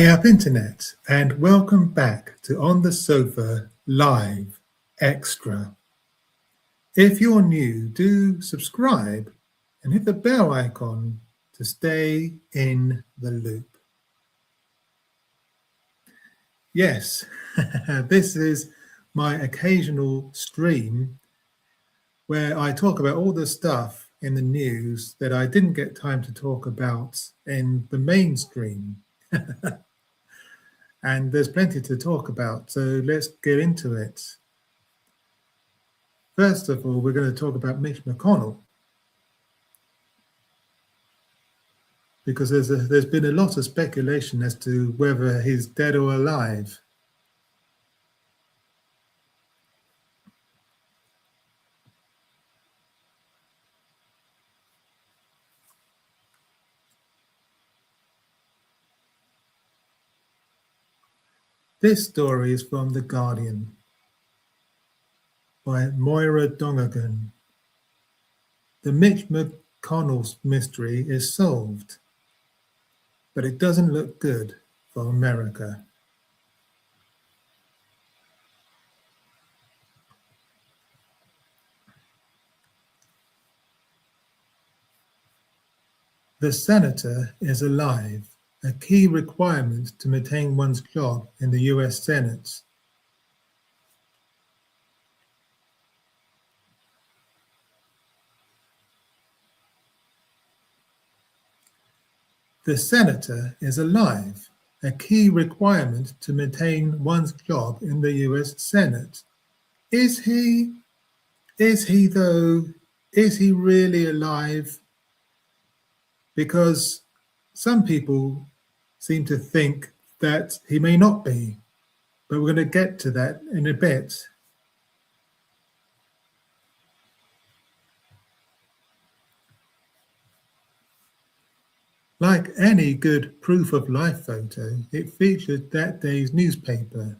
Hey up internet, and welcome back to On the Sofa Live Extra. If you're new, do subscribe and hit the bell icon to stay in the loop. Yes, this is my occasional stream where I talk about all the stuff in the news that I didn't get time to talk about in the mainstream. And there's plenty to talk about, so let's get into it. First of all, we're going to talk about Mitch McConnell, because there's been a lot of speculation as to whether he's dead or alive. This story is from The Guardian by Moira Donegan. The Mitch McConnell mystery is solved, but it doesn't look good for America. The senator is alive, a key requirement to maintain one's job in the US Senate. The senator is alive, a key requirement to maintain one's job in the US Senate. Is he though? Is he really alive? Because some people seem to think that he may not be, but we're going to get to that in a bit. Like any good proof of life photo, it featured that day's newspaper.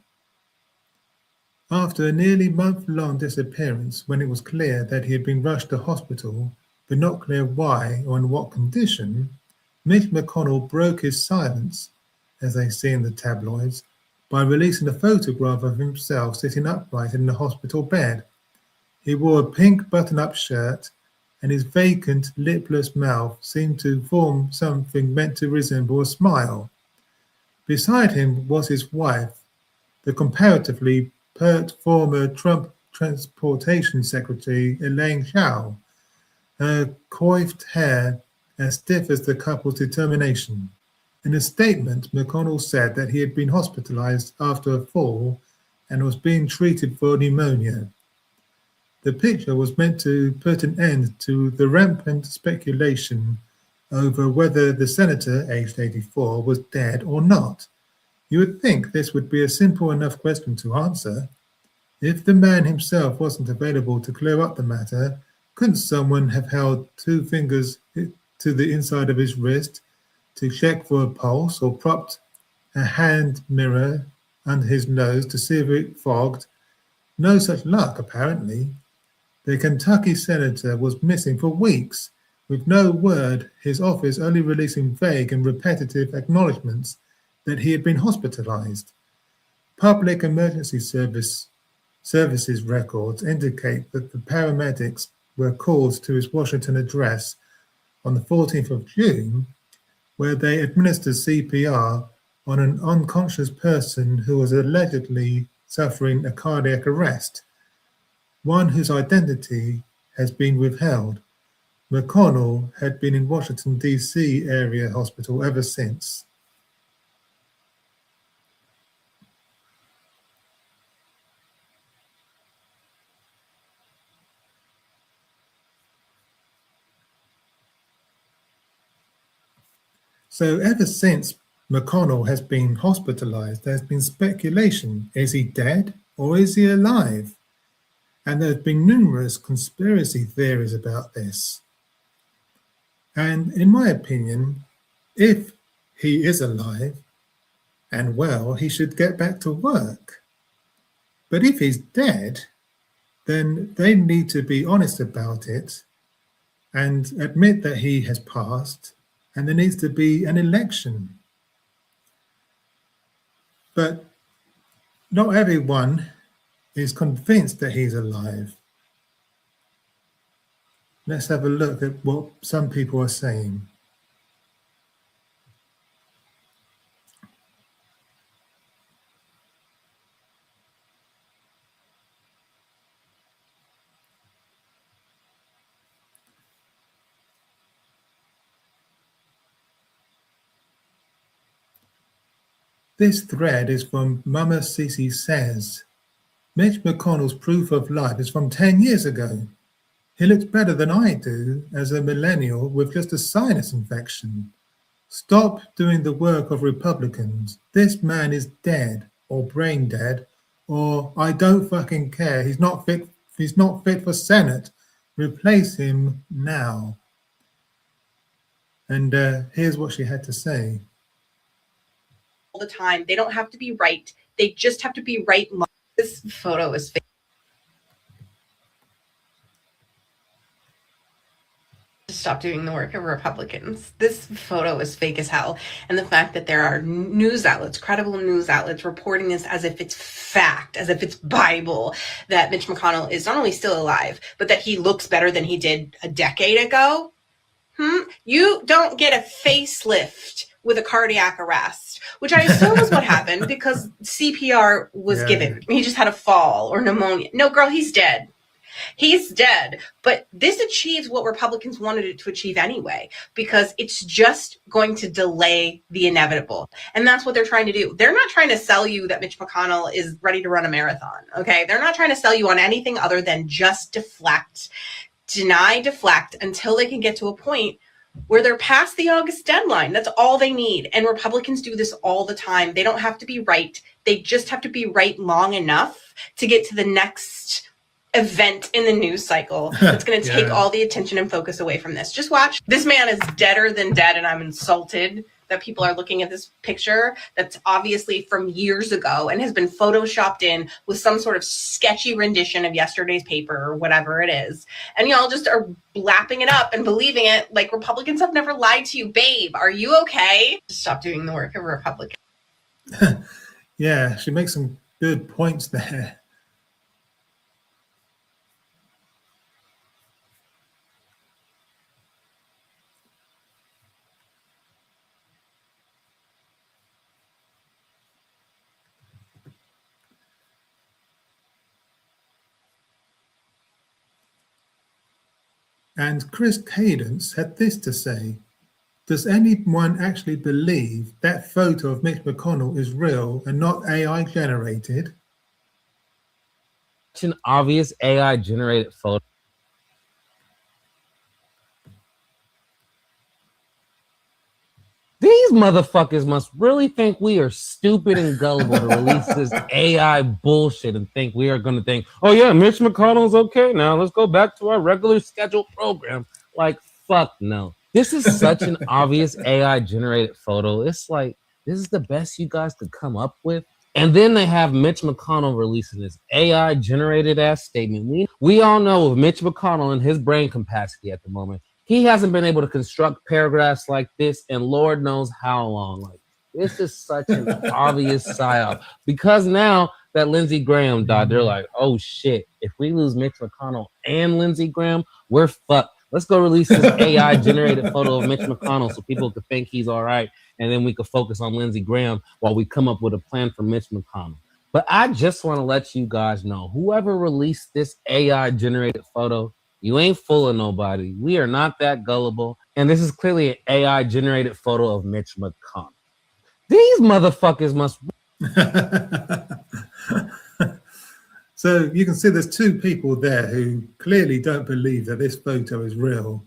After a nearly month-long disappearance, when it was clear that he had been rushed to hospital, but not clear why or in what condition, Mitch McConnell broke his silence, as they see in the tabloids, by releasing a photograph of himself sitting upright in the hospital bed. He wore a pink button-up shirt, and his vacant, lipless mouth seemed to form something meant to resemble a smile. Beside him was his wife, the comparatively pert former Trump Transportation Secretary Elaine Chao, her coiffed hair as stiff as the couple's determination. In a statement, McConnell said that he had been hospitalized after a fall and was being treated for pneumonia. The picture was meant to put an end to the rampant speculation over whether the senator, aged 84, was dead or not. You would think this would be a simple enough question to answer. If the man himself wasn't available to clear up the matter, couldn't someone have held two fingers to the inside of his wrist to check for a pulse, or propped a hand mirror under his nose to see if it fogged? No such luck, apparently. The Kentucky senator was missing for weeks, with no word, his office only releasing vague and repetitive acknowledgments that he had been hospitalized. Public emergency services records indicate that the paramedics were called to his Washington address on the 14th of June, where they administered CPR on an unconscious person who was allegedly suffering a cardiac arrest, one whose identity has been withheld. McConnell had been in Washington, D.C. area hospital ever since. So ever since McConnell has been hospitalized, there's been speculation. Is he dead or is he alive? And there have been numerous conspiracy theories about this. And in my opinion, if he is alive and well, he should get back to work. But if he's dead, then they need to be honest about it and admit that he has passed, and there needs to be an election. But not everyone is convinced that he's alive. Let's have a look at what some people are saying. This thread is from Mama Sissy Says. Mitch McConnell's proof of life is from 10 years ago. He looks better than I do as a millennial with just a sinus infection. Stop doing the work of Republicans. This man is dead, or brain dead, or I don't fucking care. He's not fit for Senate. Replace him now. And here's what she had to say. All the time. They don't have to be right. They just have to be right. This photo is fake. Stop doing the work of Republicans. This photo is fake as hell. And the fact that there are news outlets, credible news outlets, reporting this as if it's fact, as if it's Bible, that Mitch McConnell is not only still alive, but that he looks better than he did a decade ago. You don't get a facelift with a cardiac arrest, which I assume is what happened because CPR was given. He just had a fall or pneumonia. No, girl, he's dead. He's dead. But this achieves what Republicans wanted it to achieve anyway, because it's just going to delay the inevitable. And that's what they're trying to do. They're not trying to sell you that Mitch McConnell is ready to run a marathon. Okay. They're not trying to sell you on anything other than just deflect, deny, deflect until they can get to a point where they're past the August deadline. That's all they need. And Republicans do this all the time. They don't have to be right. They just have to be right long enough to get to the next event in the news cycle that's going to take all the attention and focus away from this. Just watch. This man is deader than dead, and I'm insulted that people are looking at this picture that's obviously from years ago and has been photoshopped in with some sort of sketchy rendition of yesterday's paper or whatever it is. And y'all just are lapping it up and believing it like Republicans have never lied to you. Babe, are you okay? Stop doing the work of Republicans. Yeah, she makes some good points there. And Chris Cadence had this to say: does anyone actually believe that photo of Mitch McConnell is real and not AI generated? Such an obvious AI generated photo. These motherfuckers must really think we are stupid and gullible to release this AI bullshit and think we are going to think, oh yeah, Mitch McConnell's okay now. Let's go back to our regular scheduled program. Like, fuck no. This is such an obvious AI generated photo. It's like, this is the best you guys could come up with. And then they have Mitch McConnell releasing this AI generated ass statement. We all know with Mitch McConnell and his brain capacity at the moment, he hasn't been able to construct paragraphs like this in Lord knows how long. Like, this is such an obvious psyop. Because now that Lindsey Graham died, they're like, oh shit, if we lose Mitch McConnell and Lindsey Graham, we're fucked. Let's go release this AI generated photo of Mitch McConnell so people could think he's all right. And then we could focus on Lindsey Graham while we come up with a plan for Mitch McConnell. But I just want to let you guys know, whoever released this AI generated photo, you ain't fooling nobody. We are not that gullible. And this is clearly an AI generated photo of Mitch McConnell. These motherfuckers must. So you can see there's two people there who clearly don't believe that this photo is real.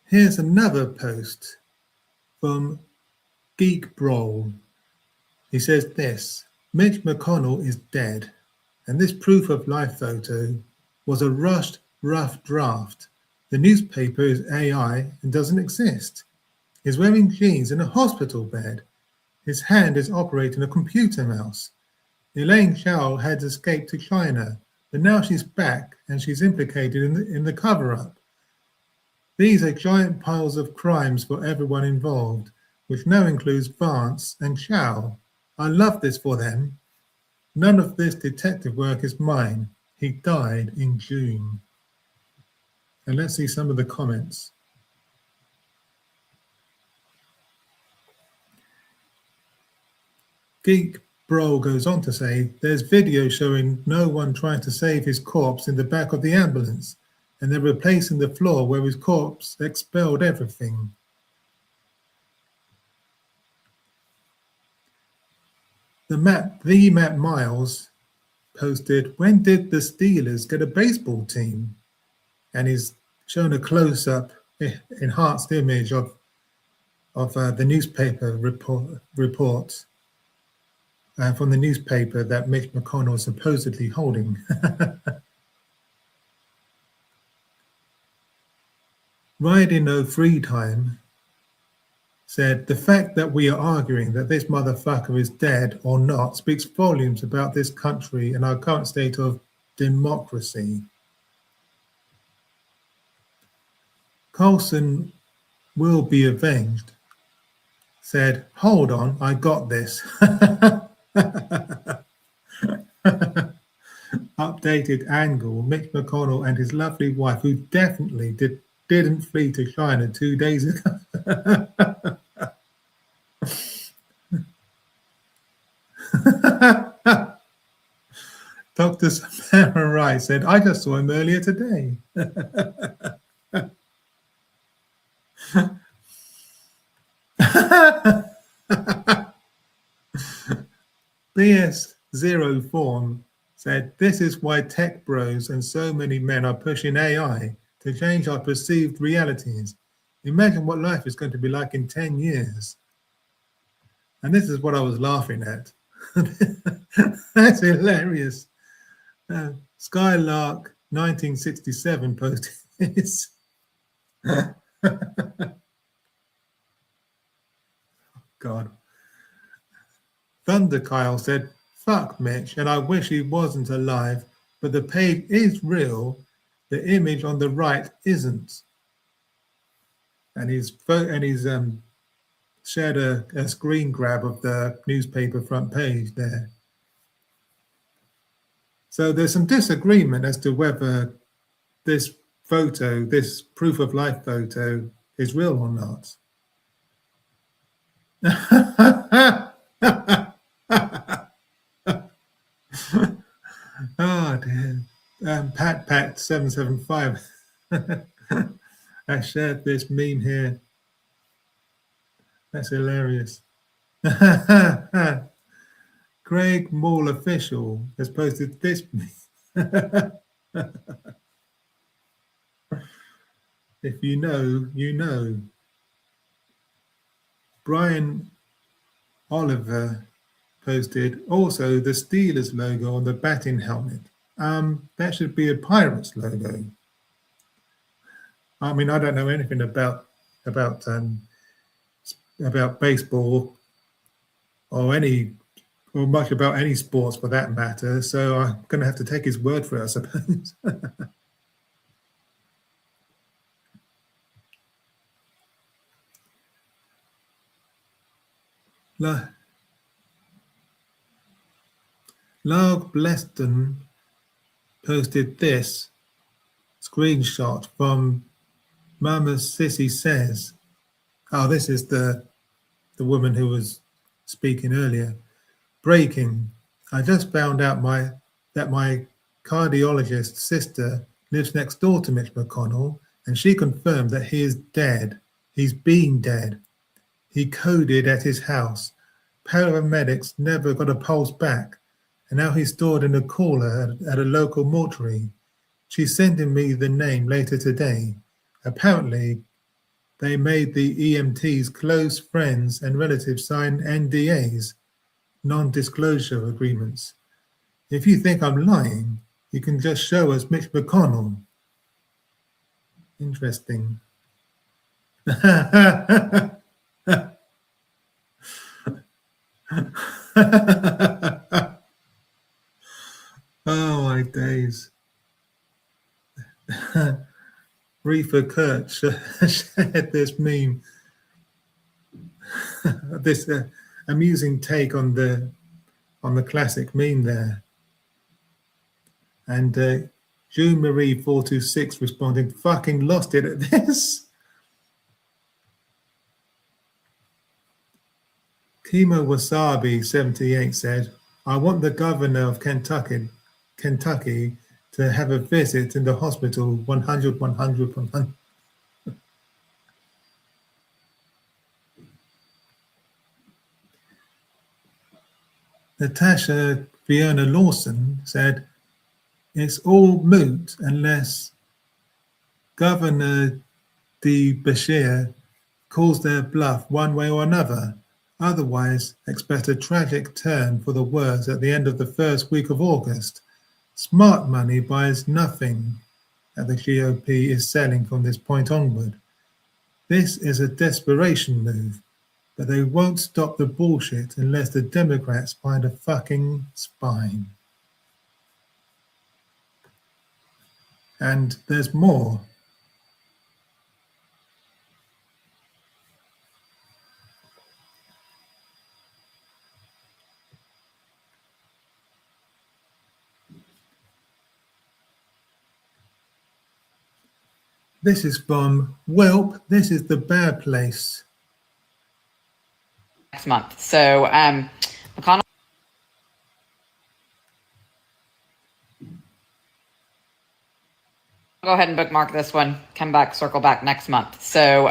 Here's another post from Geek Brawl. He says this: Mitch McConnell is dead, and this proof of life photo was a rushed, rough draft. The newspaper is AI and doesn't exist. He's wearing jeans in a hospital bed. His hand is operating a computer mouse. Elaine Chao had escaped to China, but now she's back and she's implicated in the cover-up. These are giant piles of crimes for everyone involved, which now includes Vance and Chao. I love this for them. None of this detective work is mine. He died in June. And let's see some of the comments. Geek Bro goes on to say, there's video showing no one trying to save his corpse in the back of the ambulance, and they're replacing the floor where his corpse expelled everything. The Matt Miles posted, when did the Steelers get a baseball team? And he's shown a close-up, enhanced image of the newspaper report from the newspaper that Mitch McConnell is supposedly holding. Riding No Free Time said, the fact that we are arguing that this motherfucker is dead or not speaks volumes about this country and our current state of democracy. Coulson will be avenged said, hold on, I got this. Updated angle, Mitch McConnell and his lovely wife, who definitely didn't flee to China 2 days ago. Dr. Samara Rice said, I just saw him earlier today. BS0 Form said, this is why tech bros and so many men are pushing AI to change our perceived realities. Imagine what life is going to be like in 10 years. And this is what I was laughing at. That's hilarious. Skylark 1967 posted this. God. Thunder Kyle said, fuck Mitch, and I wish he wasn't alive, but the page is real. The image on the right isn't. And he's shared a screen grab of the newspaper front page there. So there's some disagreement as to whether this photo, this proof of life photo, is real or not. Oh dear. Pat 775 I shared this meme here. That's hilarious. Craig Mall Official has posted this meme. If you know, you know. Brian Oliver posted also the Steelers logo on the batting helmet. That should be a Pirates logo. I mean, I don't know anything about baseball or much about any sports for that matter. So I'm going to have to take his word for it, I suppose. Larg Bleston posted this screenshot from Mama Sissy Says. Oh, this is the woman who was speaking earlier. Breaking. I just found out that my cardiologist sister lives next door to Mitch McConnell, and she confirmed that he is dead. He's been dead. He coded at his house. Paramedics never got a pulse back, and now he's stored in a cooler at a local mortuary. She's sending me the name later today. Apparently, they made the EMT's close friends and relatives sign NDAs, non-disclosure agreements. If you think I'm lying, you can just show us Mitch McConnell. Interesting. Oh my days. Reefer Kurt shared this meme, this amusing take on the classic meme there. And June Marie 426 responding, fucking lost it at this. Kimo Wasabi 78 said, I want the governor of Kentucky to have a visit in the hospital 100, 100, 100. Natasha Fiona Lawson said, it's all moot unless Governor Bashir calls their bluff one way or another. Otherwise, expect a tragic turn for the worse at the end of the first week of August. Smart money buys nothing that the GOP is selling from this point onward. This is a desperation move, but they won't stop the bullshit unless the Democrats find a fucking spine. And there's more. This is from Welp. This is the bad place. Next month. So McConnell. Go ahead and bookmark this one. Come back, circle back next month. So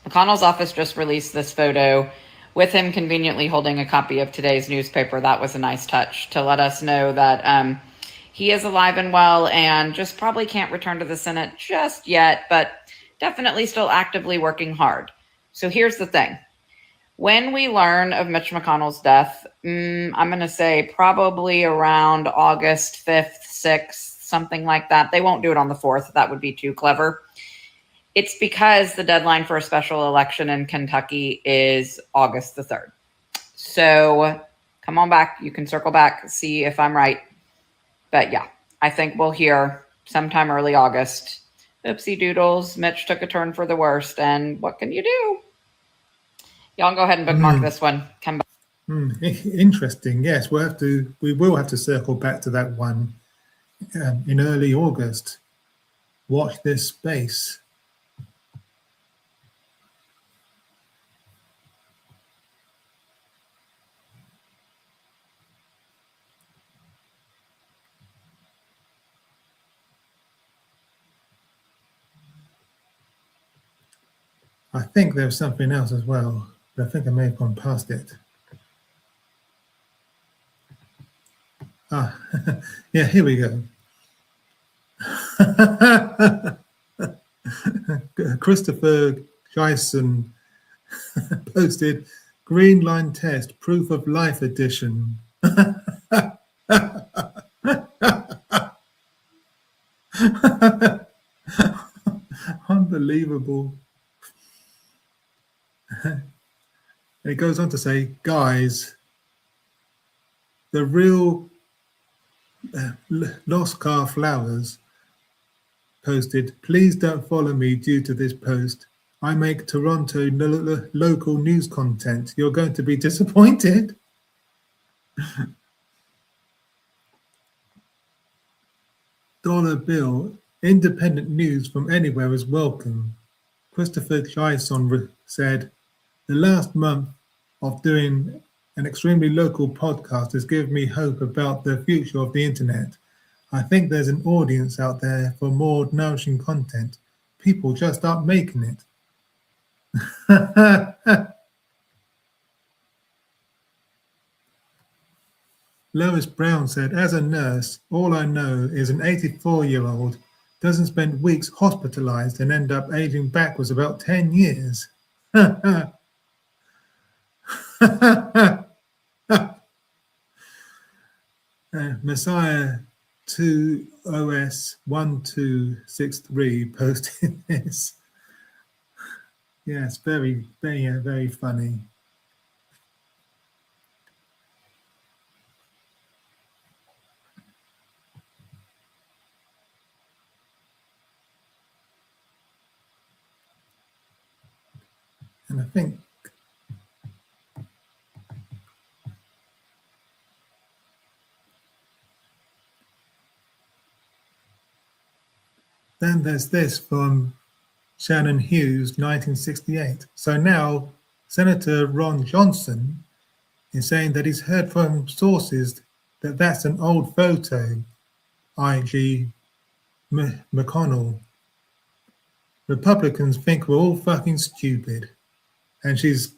McConnell's office just released this photo with him conveniently holding a copy of today's newspaper. That was a nice touch to let us know that he is alive and well and just probably can't return to the Senate just yet, but definitely still actively working hard. So here's the thing. When we learn of Mitch McConnell's death, I'm going to say probably around August 5th, 6th, something like that. They won't do it on the 4th. That would be too clever. It's because the deadline for a special election in Kentucky is August the 3rd. So come on back. You can circle back, see if I'm right. But yeah, I think we'll hear sometime early August. Oopsie doodles. Mitch took a turn for the worst. And what can you do? Y'all go ahead and bookmark this one. Come back. Interesting. Yes, we will have to circle back to that one in early August. Watch this space. I think there's something else as well, but I think I may have gone past it. Yeah, here we go. Christopher Gyson posted Green Line Test Proof of Life Edition. Unbelievable. And it goes on to say, guys, the real Lost Car Flowers posted, please don't follow me due to this post. I make Toronto local news content. You're going to be disappointed. Dollar bill, independent news from anywhere is welcome. Christopher Gyson said, the last month of doing an extremely local podcast has given me hope about the future of the internet. I think there's an audience out there for more nourishing content. People just aren't making it. Lois Brown said, as a nurse, all I know is an 84-year-old doesn't spend weeks hospitalized and end up aging backwards about 10 years. Messiah 2OS 1263 posted this. Yeah, it's very, very, very funny. And I think then there's this from Shannon Hughes, 1968. So now Senator Ron Johnson is saying that he's heard from sources that that's an old photo, IG McConnell. Republicans think we're all fucking stupid. And she's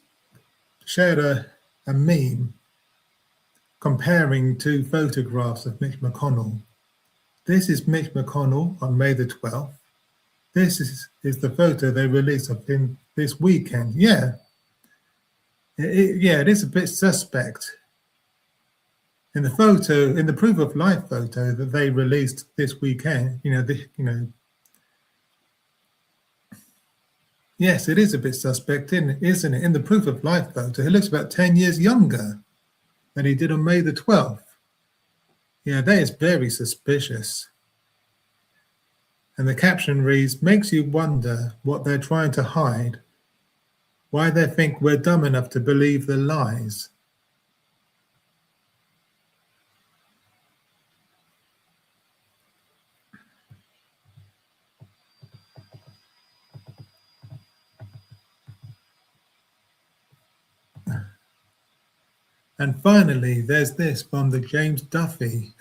shared a meme comparing two photographs of Mitch McConnell. This is Mitch McConnell on May the 12th. This is the photo they released of him this weekend. Yeah. It is a bit suspect. In the photo, in the proof of life photo that they released this weekend, yes, it is a bit suspect, isn't it? In the proof of life photo, he looks about 10 years younger than he did on May the 12th. Yeah, that is very suspicious. And the caption reads, makes you wonder what they're trying to hide, why they think we're dumb enough to believe the lies. And finally, there's this from the James Duffy.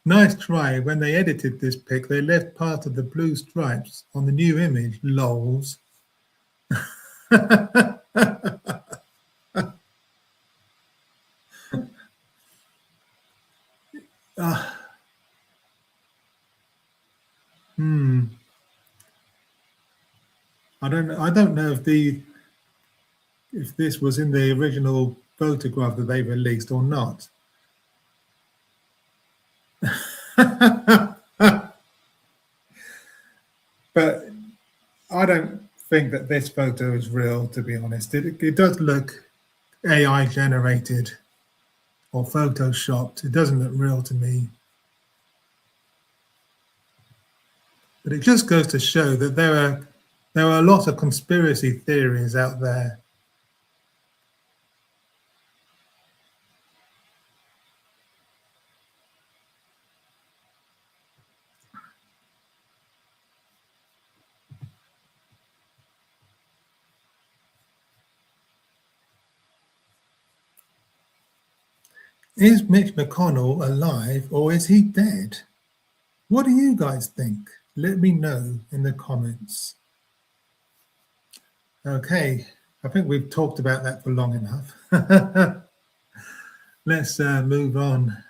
Nice try. When they edited this pic, they left part of the blue stripes on the new image. Lols. I don't know if this was in the original photograph that they released or not. But I don't think that this photo is real, to be honest. It does look AI generated or photoshopped. It doesn't look real to me. But it just goes to show that there are a lot of conspiracy theories out there. Is Mitch McConnell alive or is he dead? What do you guys think? Let me know in the comments. Okay, I think we've talked about that for long enough. Let's move on.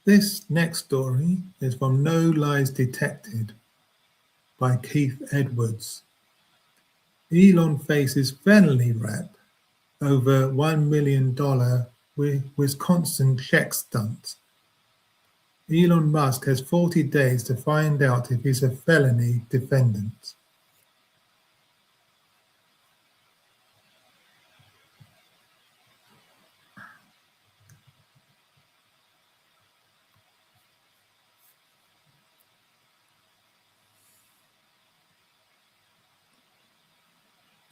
This next story is from No Lies Detected by Keith Edwards. Elon faces felony rap over $1 million Wisconsin check stunt. Elon Musk has 40 days to find out if he's a felony defendant.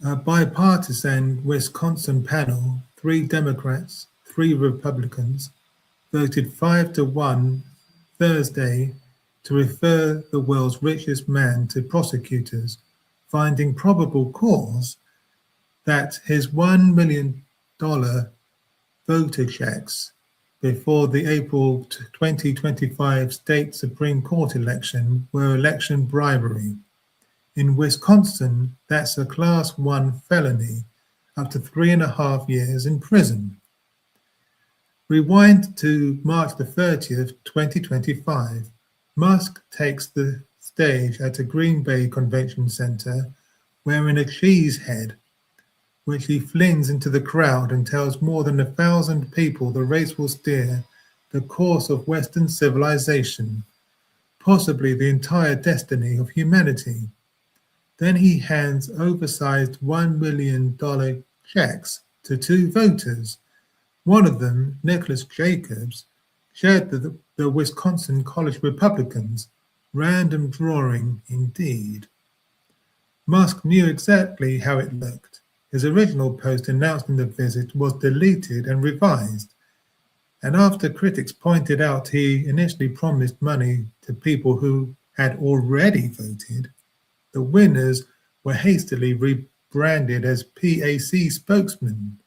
A bipartisan Wisconsin panel, 3 Democrats, 3 Republicans, voted 5-1 Thursday to refer the world's richest man to prosecutors, finding probable cause that his $1 million voter checks before the April 2025 state Supreme Court election were election bribery. In Wisconsin, that's a Class 1 felony, up to 3.5 years in prison. Rewind to March the 30th, 2025. Musk takes the stage at a Green Bay Convention Center wearing a cheese head, which he flings into the crowd and tells more than 1,000 people the race will steer the course of Western civilization. possibly the entire destiny of humanity. Then he hands oversized $1 million checks to two voters. One of them, Nicholas Jacobs, shared the Wisconsin College Republicans. Random drawing indeed. Musk knew exactly how it looked. His original post announcing the visit was deleted and revised. And after critics pointed out he initially promised money to people who had already voted, the winners were hastily rebranded as PAC spokesmen.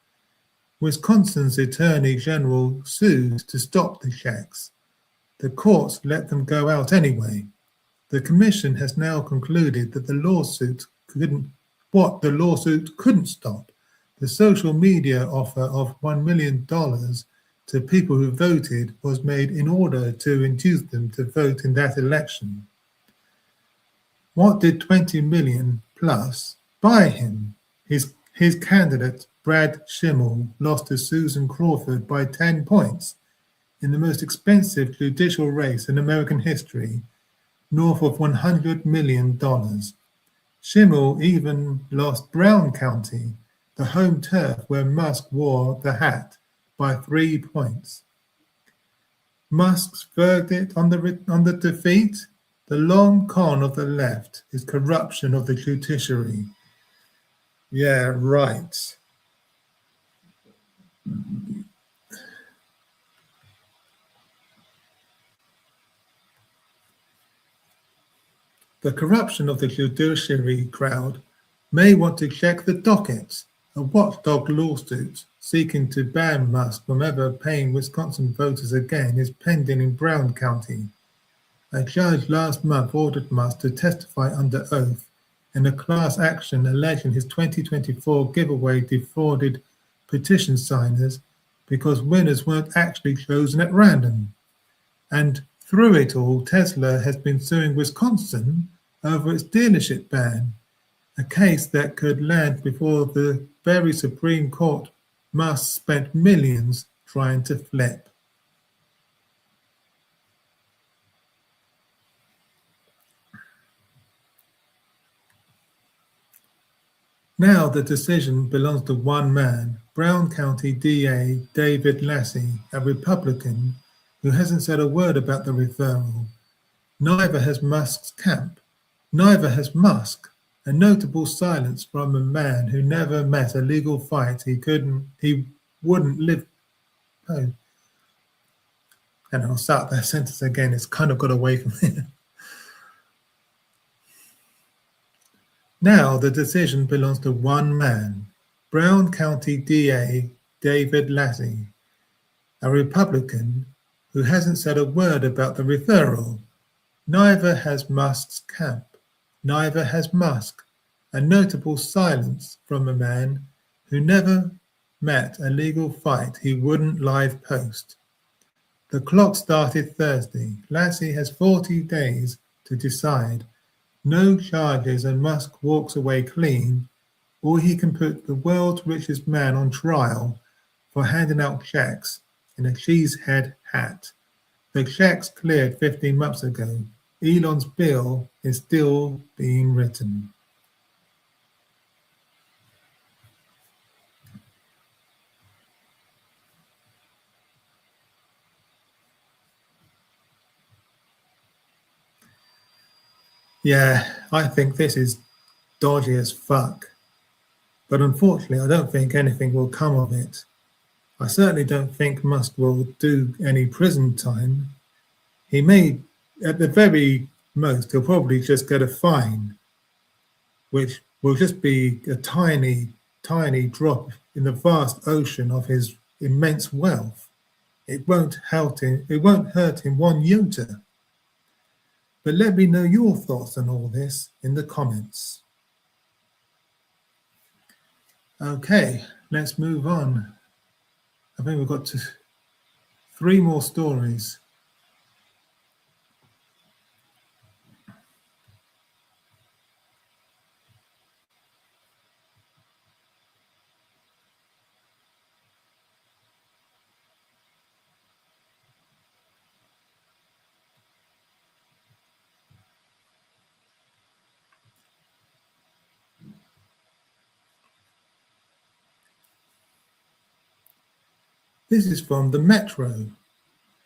Wisconsin's Attorney General sued to stop the checks. The courts let them go out anyway. The commission has now concluded that the lawsuit couldn't stop. The social media offer of $1 million to people who voted was made in order to induce them to vote in that election. What did 20 million plus buy him? His candidate, Brad Schimmel, lost to Susan Crawford by 10 points in the most expensive judicial race in American history, north of $100 million. Schimmel even lost Brown County, the home turf where Musk wore the hat, by 3 points. Musk's verdict on the defeat? The long con of the left is corruption of the judiciary. Yeah, right. The corruption of the judiciary crowd may want to check the docket. A watchdog lawsuit seeking to ban Musk from ever paying Wisconsin voters again is pending in Brown County. A judge last month ordered Musk to testify under oath in a class action alleging his 2024 giveaway defrauded petition signers because winners weren't actually chosen at random. And through it all, Tesla has been suing Wisconsin over its dealership ban, a case that could land before the very Supreme Court Musk spent millions trying to flip. Now the decision belongs to one man, Brown County DA David Lassie, a Republican who hasn't said a word about the referral. Neither has Musk's camp. Neither has Musk. A notable silence from a man who never met a legal fight he wouldn't live. Oh. And I'll start that sentence again. It's kind of got away from me. Now the decision belongs to one man, Brown County DA David Lassie, a Republican who hasn't said a word about the referral. Neither has Musk's camp. Neither has Musk. A notable silence from a man who never met a legal fight he wouldn't live post. The clock started Thursday. Lassie has 40 days to decide. No charges and Musk walks away clean, or he can put the world's richest man on trial for handing out checks in a cheesehead hat. The checks cleared 15 months ago. Elon's bill is still being written. Yeah, I think this is dodgy as fuck. But unfortunately, I don't think anything will come of it. I certainly don't think Musk will do any prison time. He may, at the very most, he'll probably just get a fine, which will just be a tiny, tiny drop in the vast ocean of his immense wealth. It won't hurt him one iota. But let me know your thoughts on all this in the comments. Okay, let's move on. I think we've got 3 more stories. This is from the Metro.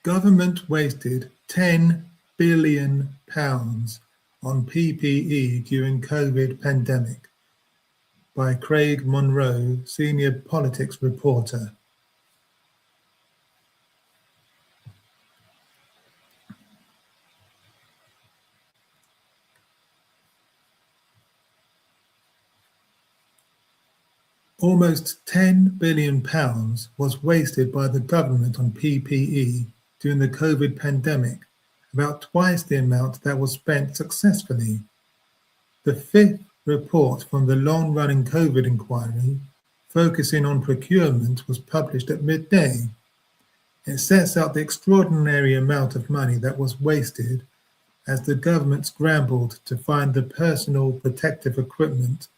Government wasted £10 billion on PPE during COVID pandemic, by Craig Monroe, senior politics reporter. Almost £10 billion was wasted by the government on PPE during the COVID pandemic, about twice the amount that was spent successfully. The fifth report from the long-running COVID inquiry, focusing on procurement, was published at midday. It sets out the extraordinary amount of money that was wasted as the government scrambled to find the personal protective equipment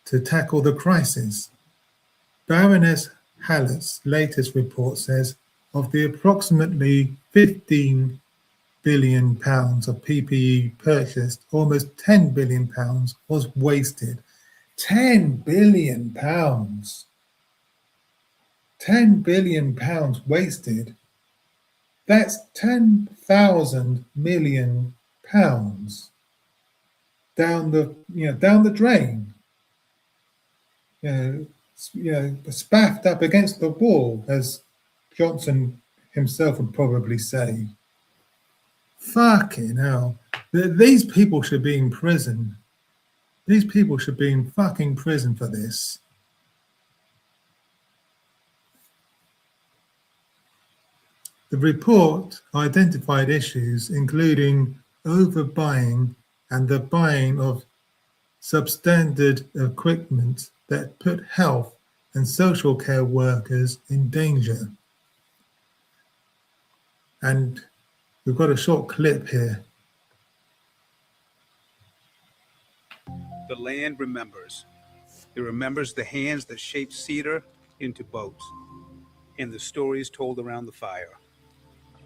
to tackle the crisis. Baroness Hallett's latest report says of the approximately £15 billion of PPE purchased, almost £10 billion was wasted. £10 billion. £10 billion wasted. That's 10,000 million pounds down the drain. Spaffed up against the wall, as Johnson himself would probably say. Fucking hell. These people should be in prison. These people should be in fucking prison for this. The report identified issues including overbuying and the buying of substandard equipment that put health and social care workers in danger. And we've got a short clip here. The land remembers. It remembers the hands that shaped cedar into boats and the stories told around the fire.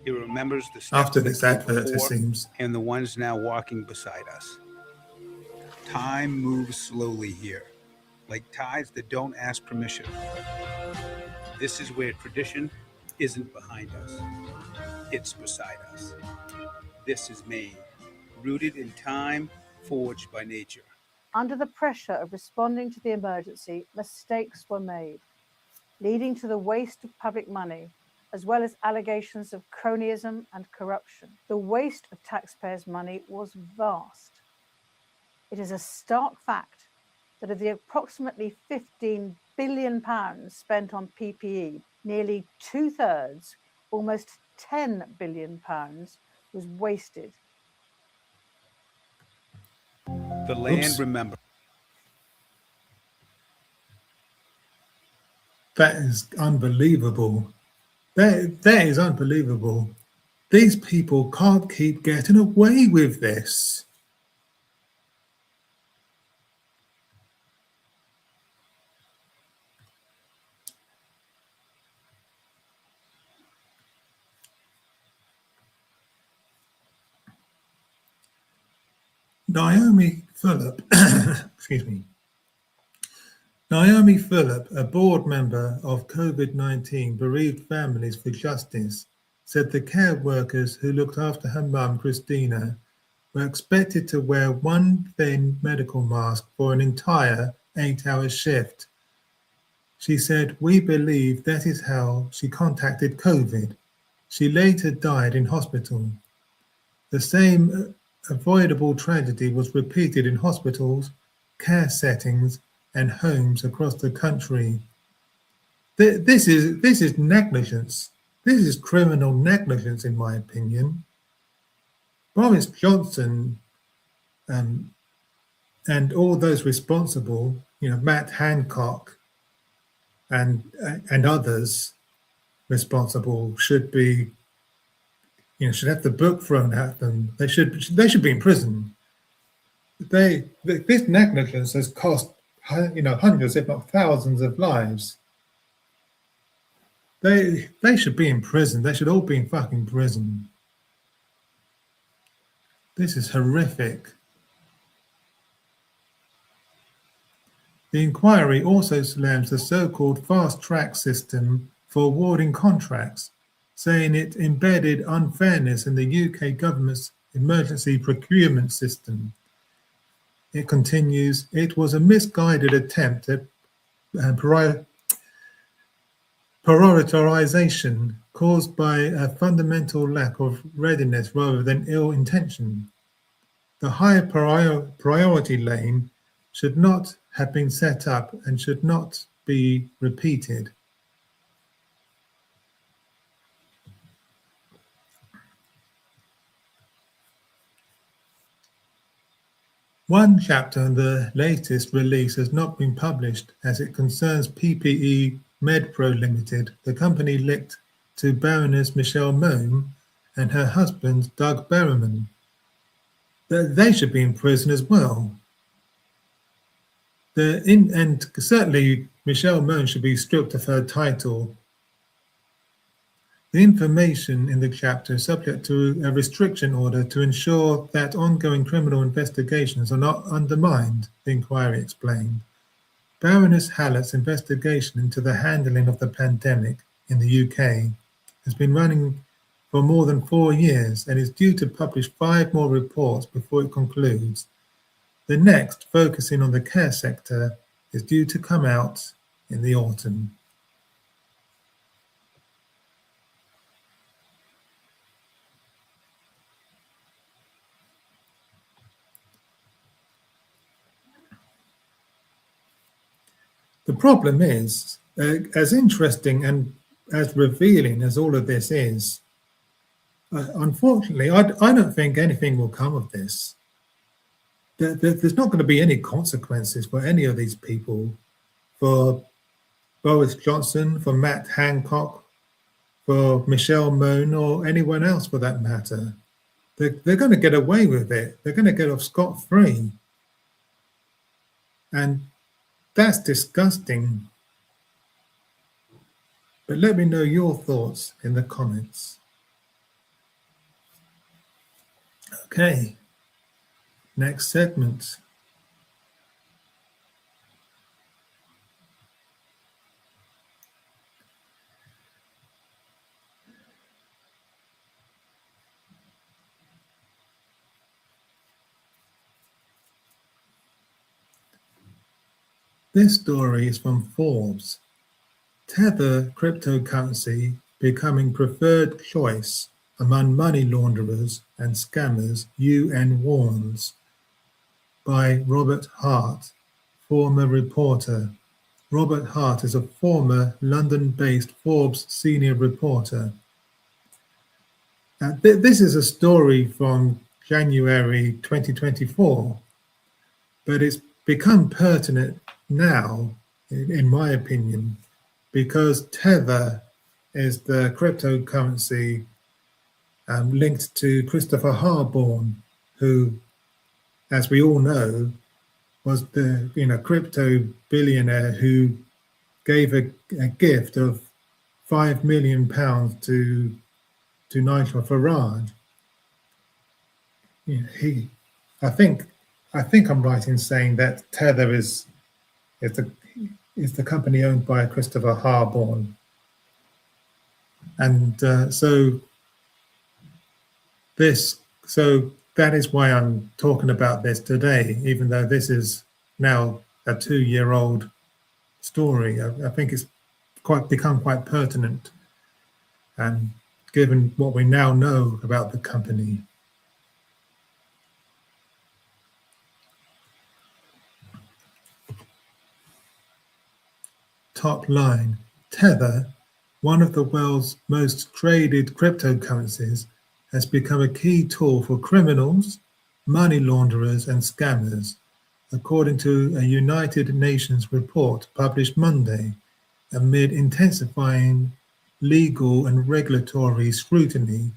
It remembers the steps After this that came advert, it before seems. and the ones now walking beside us. Time moves slowly here, like tides that don't ask permission. This is where tradition isn't behind us. It's beside us. This is Maine, rooted in time, forged by nature. Under the pressure of responding to the emergency, mistakes were made, leading to the waste of public money, as well as allegations of cronyism and corruption. The waste of taxpayers' money was vast. It is a stark fact that of the approximately £15 billion spent on PPE, nearly 2/3, almost £10 billion, was wasted. The land remembers. That is unbelievable. That is unbelievable. These people can't keep getting away with this. Naomi Phillip, excuse me. Naomi Phillip, a board member of COVID-19 Bereaved Families for Justice, said the care workers who looked after her mum, Christina, were expected to wear one thin medical mask for an entire 8-hour shift. She said, "We believe that is how she contacted COVID. She later died in hospital." The same avoidable tragedy was repeated in hospitals, care settings, and homes across the country. This is negligence. This is criminal negligence, in my opinion. Boris Johnson and all those responsible, Matt Hancock and others responsible should be, should have the book thrown at them. They should be in prison. This negligence has cost hundreds, if not thousands, of lives. They should be in prison. They should all be in fucking prison. This is horrific. The inquiry also slams the so-called fast-track system for awarding contracts, saying it embedded unfairness in the UK government's emergency procurement system. It continues, it was a misguided attempt at prioritization caused by a fundamental lack of readiness rather than ill intention. The higher priority lane should not have been set up and should not be repeated. One chapter in the latest release has not been published as it concerns PPE MedPro Limited, the company linked to Baroness Michelle Mone and her husband Doug Berriman. They should be in prison as well. And certainly Michelle Mone should be stripped of her title. The information in the chapter is subject to a restriction order to ensure that ongoing criminal investigations are not undermined, the inquiry explained. Baroness Hallett's investigation into the handling of the pandemic in the UK has been running for more than 4 years and is due to publish 5 more reports before it concludes. The next, focusing on the care sector, is due to come out in the autumn. The problem is, as interesting and as revealing as all of this is, unfortunately, I don't think anything will come of this. There's not going to be any consequences for any of these people, for Boris Johnson, for Matt Hancock, for Michelle Mone, or anyone else for that matter. They're going to get away with it. They're going to get off scot-free. And that's disgusting. But let me know your thoughts in the comments. Okay, next segment. This story is from Forbes. Tether cryptocurrency becoming preferred choice among money launderers and scammers, UN warns, by Robert Hart, former reporter. Robert Hart is a former London-based Forbes senior reporter. This is a story from January 2024, but it's become pertinent now, in my opinion, because Tether is the cryptocurrency linked to Christopher Harborne, who, as we all know, was the crypto billionaire who gave a gift of £5 million to Nigel Farage. I think I'm right in saying that Tether is the company owned by Christopher Harborne, and so that is why I'm talking about this today, even though this is now a 2-year-old story. I think it's become quite pertinent, and given what we now know about the company. Top line: Tether, one of the world's most traded cryptocurrencies, has become a key tool for criminals, money launderers, and scammers, according to a United Nations report published Monday, amid intensifying legal and regulatory scrutiny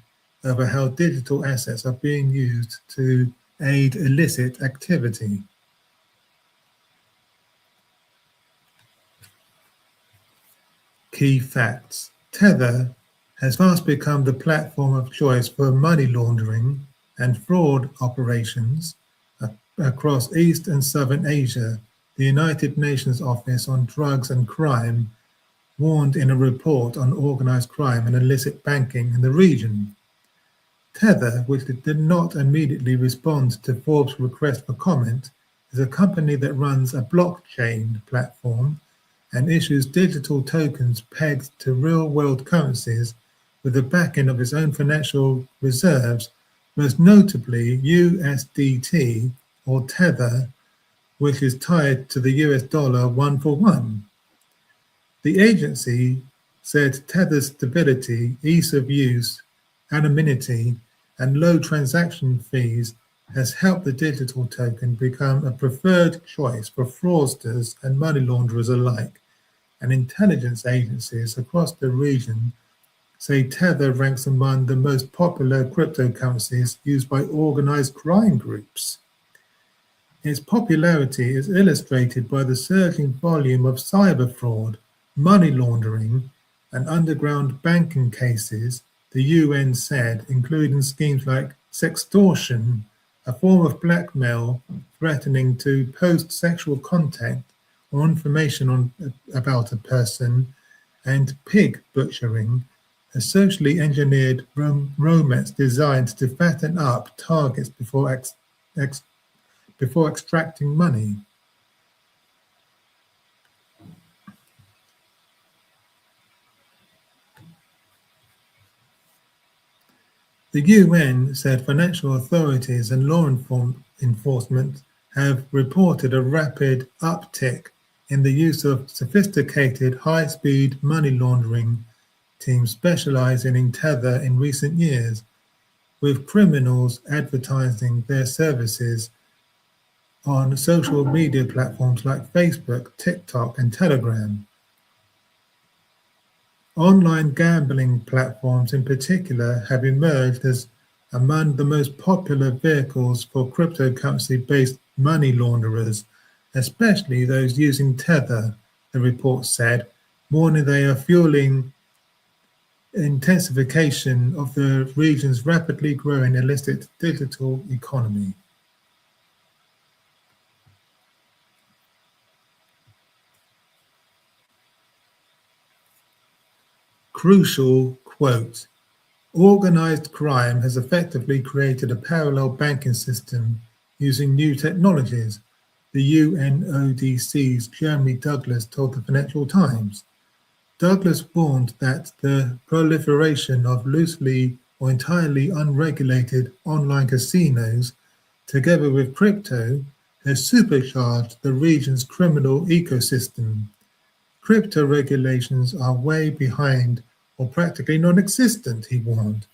over how digital assets are being used to aid illicit activity. Key facts: Tether has fast become the platform of choice for money laundering and fraud operations across East and Southern Asia. The United Nations Office on Drugs and Crime warned in a report on organized crime and illicit banking in the region. Tether, which did not immediately respond to Forbes' request for comment, is a company that runs a blockchain platform and issues digital tokens pegged to real-world currencies with the backing of its own financial reserves, most notably USDT or Tether, which is tied to the US dollar 1-for-1. The agency said Tether's stability, ease of use, anonymity, and low transaction fees has helped the digital token become a preferred choice for fraudsters and money launderers alike, and intelligence agencies across the region say Tether ranks among the most popular cryptocurrencies used by organized crime groups. Its popularity is illustrated by the surging volume of cyber fraud, money laundering, and underground banking cases, the UN said, including schemes like sextortion, a form of blackmail threatening to post sexual content or information about a person, and pig butchering, a socially engineered romance designed to fatten up targets before extracting money. The UN said financial authorities and law enforcement have reported a rapid uptick in the use of sophisticated high-speed money laundering teams specializing in Tether in recent years, with criminals advertising their services on social media platforms like Facebook, TikTok, and Telegram. Online gambling platforms in particular have emerged as among the most popular vehicles for cryptocurrency-based money launderers, especially those using Tether, the report said, warning they are fueling intensification of the region's rapidly growing illicit digital economy. Crucial quote, organized crime has effectively created a parallel banking system using new technologies, the UNODC's Jeremy Douglas told the Financial Times. Douglas warned that the proliferation of loosely or entirely unregulated online casinos, together with crypto, has supercharged the region's criminal ecosystem. Crypto regulations are way behind or practically non-existent, he warned.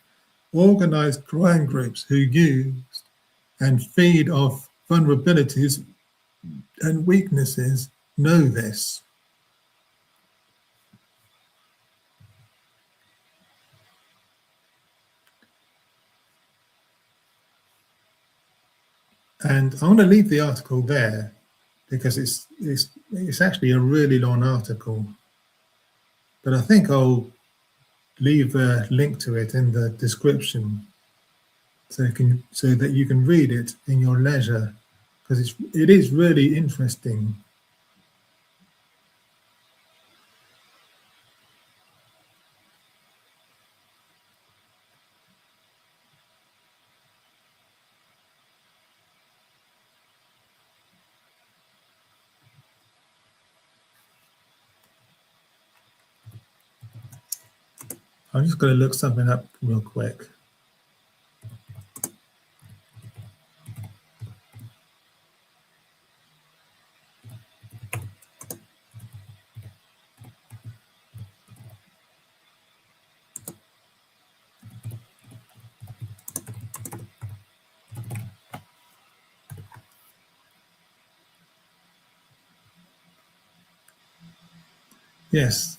Organized crime groups who use and feed off vulnerabilities and weaknesses know this. And I want to leave the article there because it's actually a really long article. But I think I'll leave a link to it in the description so that you can read it in your leisure, because it is really interesting. I'm just going to look something up real quick. Yes.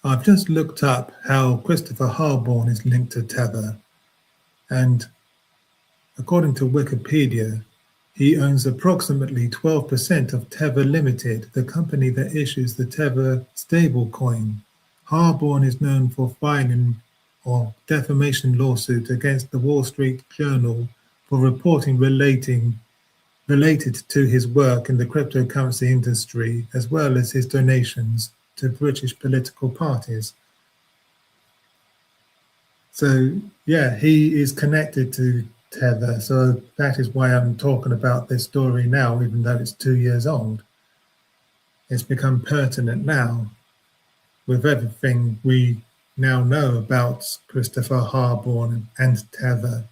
I've just looked up how Christopher Harborne is linked to Tether, and according to Wikipedia, he owns approximately 12% of Tether Limited, the company that issues the Tether stablecoin, Harborne is known for filing or defamation lawsuit against the Wall Street Journal for reporting related to his work in the cryptocurrency industry, as well as his donations to British political parties. So, yeah, he is connected to Tether. So that is why I'm talking about this story now, even though it's 2 years old. It's become pertinent now with everything we now know about Christopher Harborne and Tether,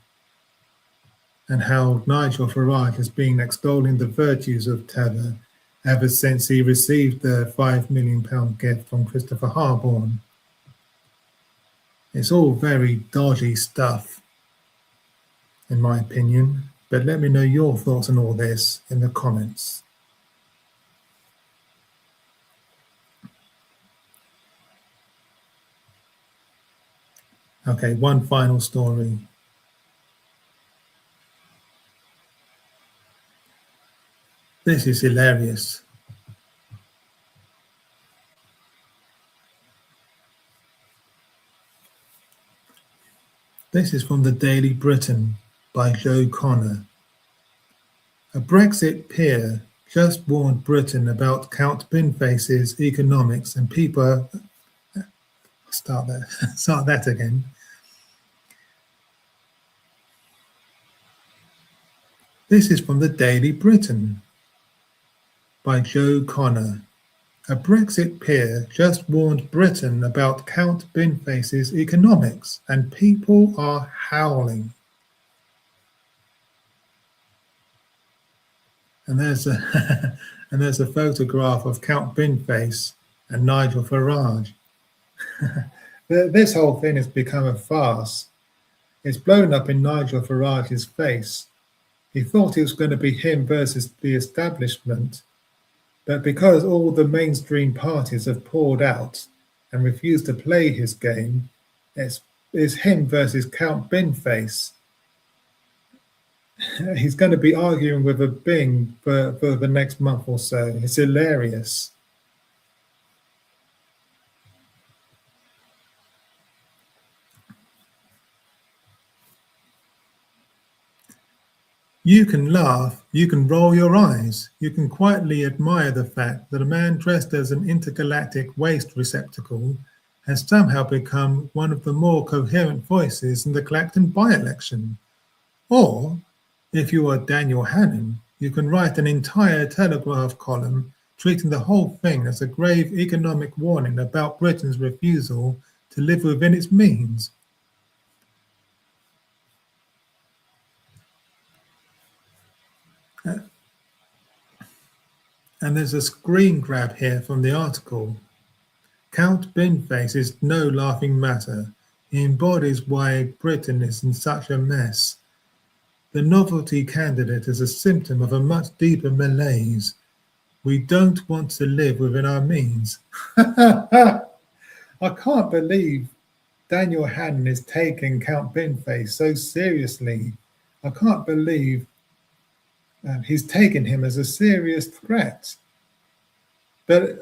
and how Nigel Farage has been extolling the virtues of Tether ever since he received the £5 million gift from Christopher Harborne. It's all very dodgy stuff, in my opinion, but let me know your thoughts on all this in the comments. Okay, one final story. This is hilarious. This is from the Daily Britain by Joe Connor. A Brexit peer just warned Britain about Count Binface's economics, and people... Start that again. This is from the Daily Britain by Joe Connor. A Brexit peer just warned Britain about Count Binface's economics, and people are howling. And there's a photograph of Count Binface and Nigel Farage. This whole thing has become a farce. It's blown up in Nigel Farage's face. He thought it was going to be him versus the establishment, but because all the mainstream parties have poured out and refused to play his game, it's him versus Count Binface. He's going to be arguing with a Bing for the next month or so. It's hilarious. You can laugh, you can roll your eyes, you can quietly admire the fact that a man dressed as an intergalactic waste receptacle has somehow become one of the more coherent voices in the Clacton by-election. Or, if you are Daniel Hannan, you can write an entire Telegraph column treating the whole thing as a grave economic warning about Britain's refusal to live within its means. And there's a screen grab here from the article. Count Binface is no laughing matter. He embodies why Britain is in such a mess. The novelty candidate is a symptom of a much deeper malaise. We don't want to live within our means. I can't believe Daniel Hannan is taking Count Binface so seriously. I can't believe he's taken him as a serious threat. But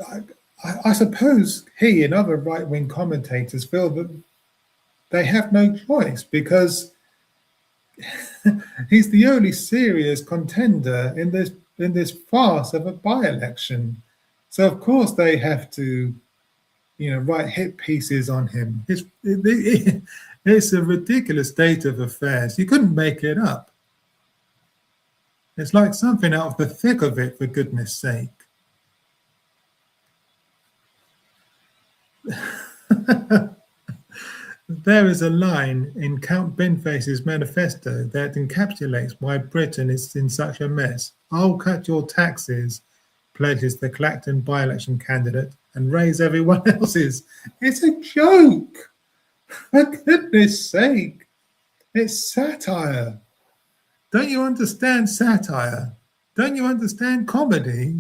I suppose he and other right-wing commentators feel that they have no choice because he's the only serious contender in this farce of a by-election. So of course they have to, write hit pieces on him. It's a ridiculous state of affairs. You couldn't make it up. It's like something out of the thick of it, for goodness sake. There is a line in Count Binface's manifesto that encapsulates why Britain is in such a mess. I'll cut your taxes, pledges the Clacton by-election candidate, and raise everyone else's. It's a joke. For goodness sake. It's satire. Don't you understand satire? Don't you understand comedy?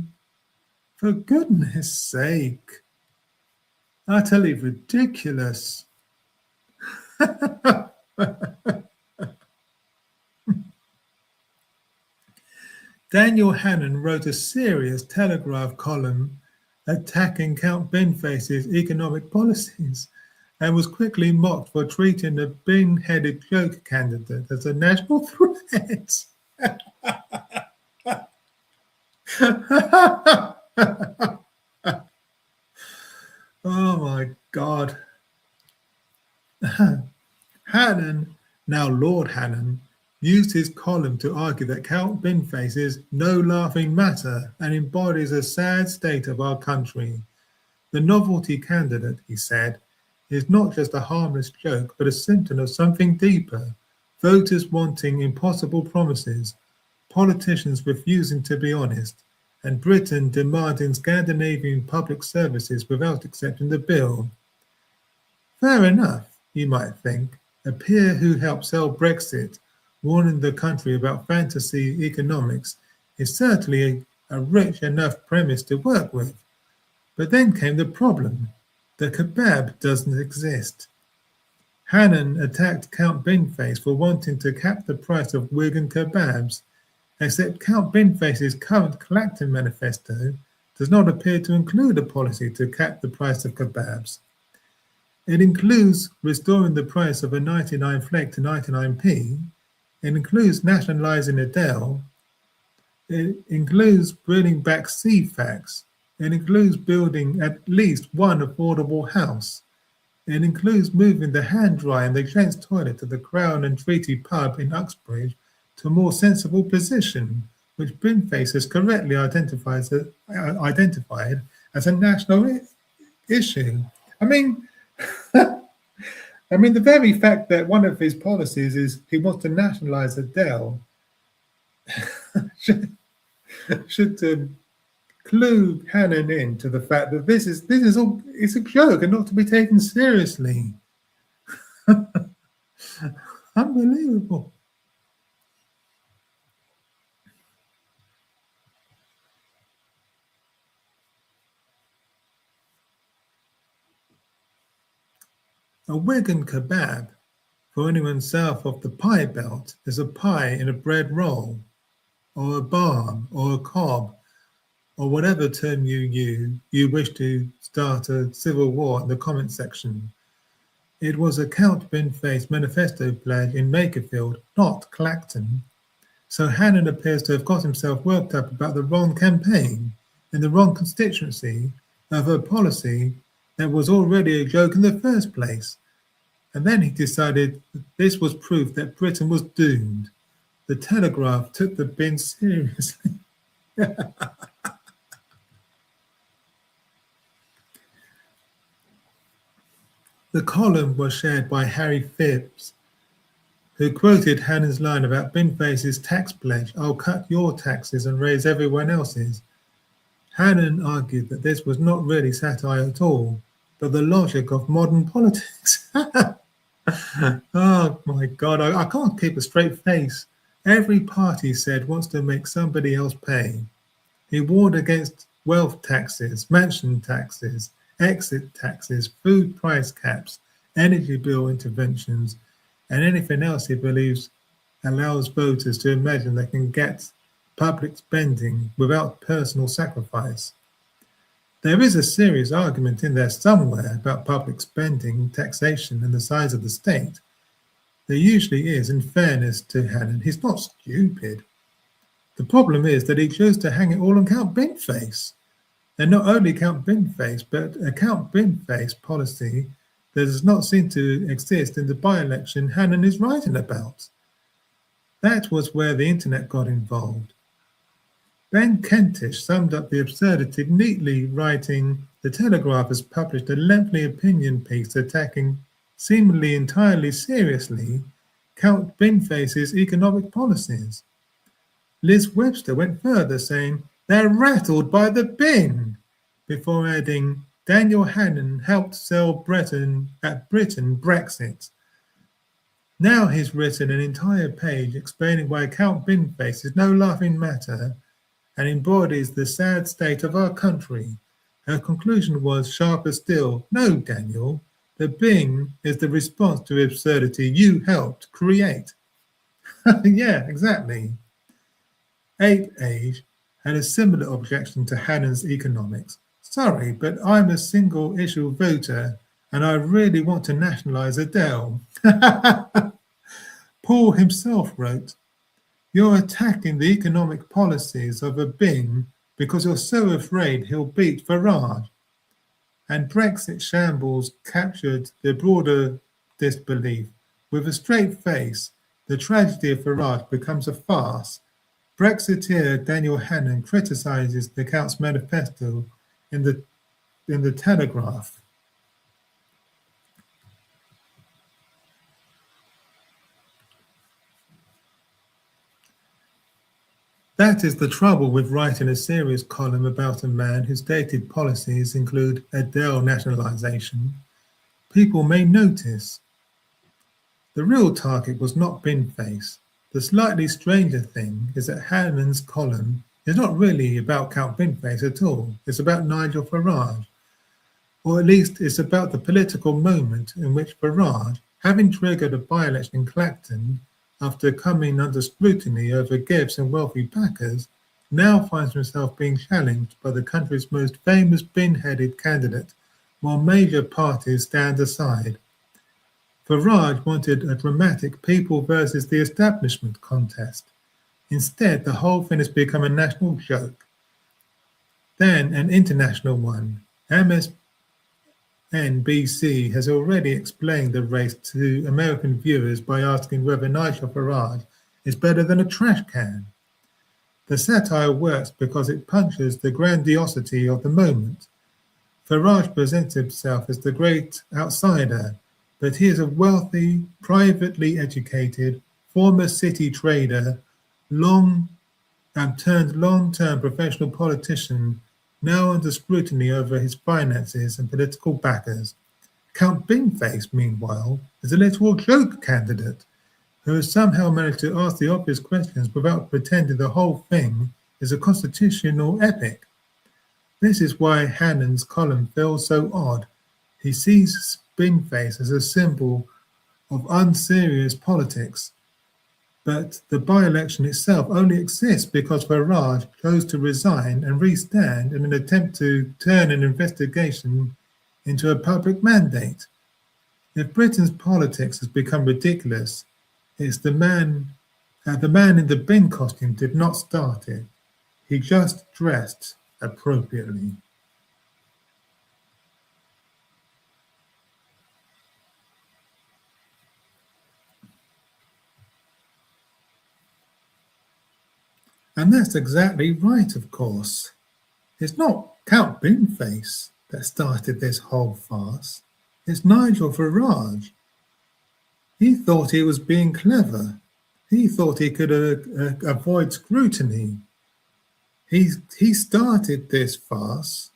For goodness sake. Utterly ridiculous. Daniel Hannan wrote a serious Telegraph column attacking Count Benface's economic policies and was quickly mocked for treating the bin-headed joke candidate as a national threat. Oh my God. Hannon, now Lord Hannon, used his column to argue that Count Binface is no laughing matter and embodies a sad state of our country. The novelty candidate, he said, is not just a harmless joke, but a symptom of something deeper. Voters wanting impossible promises, politicians refusing to be honest, and Britain demanding Scandinavian public services without accepting the bill. Fair enough, you might think. A peer who helped sell Brexit, warning the country about fantasy economics, is certainly a rich enough premise to work with. But then came the problem. The kebab doesn't exist. Hannon attacked Count Binface for wanting to cap the price of Wigan kebabs, except Count Binface's current Clacton manifesto does not appear to include a policy to cap the price of kebabs. It includes restoring the price of a 99 flake to 99p. It includes nationalising Adele. It includes bringing back CFAX. It includes building at least one affordable house. It includes moving the hand dryer and the gents' toilet to the Crown and Treaty pub in Uxbridge to a more sensible position, which Binface has correctly identified as a national issue. I mean, the very fact that one of his policies is he wants to nationalise Adele should clue Hannon in to the fact that this is all it's a joke and not to be taken seriously. Unbelievable. A Wigan kebab, for anyone south of the pie belt, is a pie in a bread roll, or a barm, or a cob, or whatever term you wish to start a civil war in the comment section. It was a Count Binface manifesto pledge in Makerfield, not Clacton. So Hannon appears to have got himself worked up about the wrong campaign in the wrong constituency of a policy that was already a joke in the first place. And then he decided that this was proof that Britain was doomed. The Telegraph took the bin seriously. The column was shared by Harry Phibbs, who quoted Hannon's line about Binface's tax pledge, "I'll cut your taxes and raise everyone else's." Hannon argued that this was not really satire at all, but the logic of modern politics. Oh my God, I can't keep a straight face. Every party, he said, wants to make somebody else pay. He warned against wealth taxes, mansion taxes, exit taxes, food price caps, energy bill interventions, and anything else he believes allows voters to imagine they can get public spending without personal sacrifice. There is a serious argument in there somewhere about public spending, taxation, and the size of the state. There usually is, in fairness to Hannon. He's not stupid. The problem is that he chose to hang it all on Count Binface. And not only Count Binface, but a Count Binface policy that does not seem to exist in the by-election Hannon is writing about. That was where the internet got involved. Ben Kentish summed up the absurdity neatly, writing, "The Telegraph has published a lengthy opinion piece attacking, seemingly entirely seriously, Count Binface's economic policies." Liz Webster went further, saying, "They're rattled by the bin," before adding, "Daniel Hannon helped sell Britain Brexit." Now he's written an entire page explaining why Count Binface is no laughing matter and embodies the sad state of our country. Her conclusion was sharper still. "No, Daniel, the bin is the response to absurdity you helped create." Yeah, exactly. Ape Age had a similar objection to Hannon's economics. Sorry, but I'm a single issue voter and I really want to nationalize Adele. Paul himself wrote, "You're attacking the economic policies of a bin because you're so afraid he'll beat Farage." And Brexit shambles captured the broader disbelief. With a straight face, the tragedy of Farage becomes a farce. Brexiteer Daniel Hannan criticises the Count's manifesto in the Telegraph. That is the trouble with writing a serious column about a man whose stated policies include Adele nationalisation. People may notice. The real target was not Binface. The slightly stranger thing is that Hannan's column is not really about Count Binface at all. It's about Nigel Farage. Or at least it's about the political moment in which Farage, having triggered a by-election in Clacton, after coming under scrutiny over gifts and wealthy backers, now finds himself being challenged by the country's most famous bin-headed candidate, while major parties stand aside. Farage wanted a dramatic people versus the establishment contest. Instead, the whole thing has become a national joke. Then an international one. MSNBC has already explained the race to American viewers by asking whether Nigel Farage is better than a trash can. The satire works because it punches the grandiosity of the moment. Farage presents himself as the great outsider, but he is a wealthy, privately educated, former city trader, turned long-term professional politician, now under scrutiny over his finances and political backers. Count Binface, meanwhile, is a literal joke candidate who has somehow managed to ask the obvious questions without pretending the whole thing is a constitutional epic. This is why Hannan's column feels so odd. He sees Binface as a symbol of unserious politics, but the by-election itself only exists because Farage chose to resign and re-stand in an attempt to turn an investigation into a public mandate. If Britain's politics has become ridiculous, it's the man in the bin costume did not start it. He just dressed appropriately. And that's exactly right, of course. It's not Count Binface that started this whole farce. It's Nigel Farage. He thought he was being clever. He thought he could avoid scrutiny. He started this farce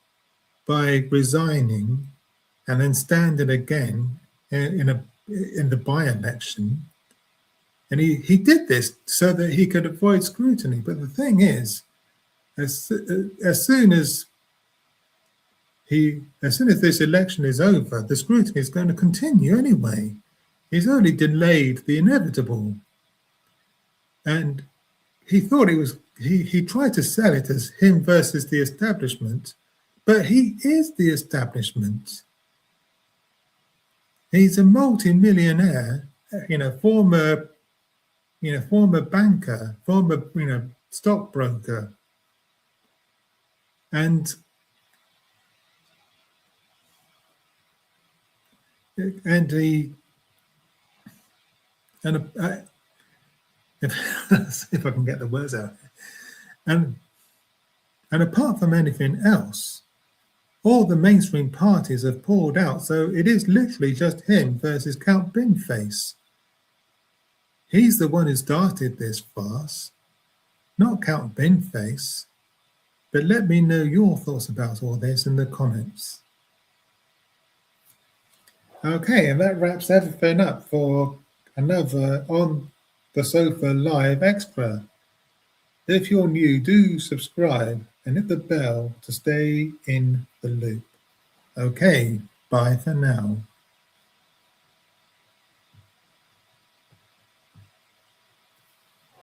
by resigning and then standing again in the by-election. And he did this so that he could avoid scrutiny. But the thing is, as soon as this election is over, the scrutiny is going to continue anyway. He's only delayed the inevitable. And he thought he tried to sell it as him versus the establishment, but he is the establishment. He's a multi-millionaire, former banker, former, stockbroker. And if I can get the words out. And apart from anything else, all the mainstream parties have pulled out, so it is literally just him versus Count Binface. He's the one who started this farce, not Count Binface. But let me know your thoughts about all this in the comments. Okay, and that wraps everything up for another On the Sofa Live Extra. If you're new, do subscribe and hit the bell to stay in the loop. Okay, bye for now.